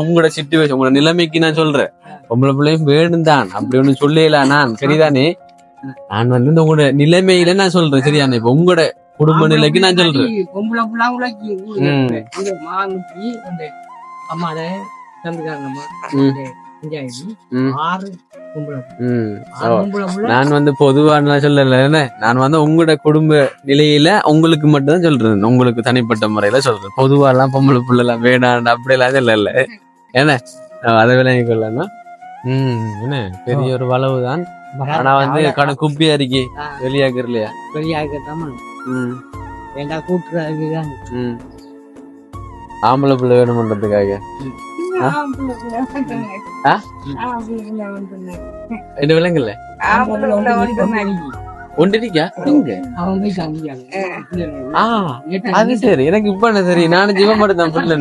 உங்களோட சிச்சுவேஷன் உங்களோட நிலைமைக்கு நான் சொல்றேன். பொம்பளை பிள்ளையும் வேணும் தான், அப்படி ஒண்ணு சொல்லல. நான் சரிதானே, நான் வந்து இந்த உங்களோட நிலைமையில நான் சொல்றேன் சரிதானே. இப்ப உங்களோட குடும்ப நிலைக்கு நான் சொல்றேன். நான் வந்து பொதுவான சொல்லல, நான் வந்து உங்களோட குடும்ப நிலையில உங்களுக்கு மட்டும்தான் சொல்றேன். உங்களுக்கு தனிப்பட்ட முறையில சொல்றேன். பொதுவா எல்லாம் பொம்பளை பிள்ளை எல்லாம் வேணாம் அப்படி எல்லாம் இல்ல. ஏன்னா அதை விளங்கி கொள்ளணும். என்ன பெரிய ஒரு வளவுதான். ஆனா வந்து கடை குப்பியா இருக்கே வெளியாக்குற இல்லையா, வெளியாக்கத்தாம கூட்டுறதுதான் ஆம்பளை பிள்ளை வேணும்ன்றதுக்காக என்ன விலங்குல ஒன்றிருக்கா? அது சரி, எனக்கு இப்ப என்ன சரி, நானும் ஜீவன் மட்டும் தான் பிள்ளை.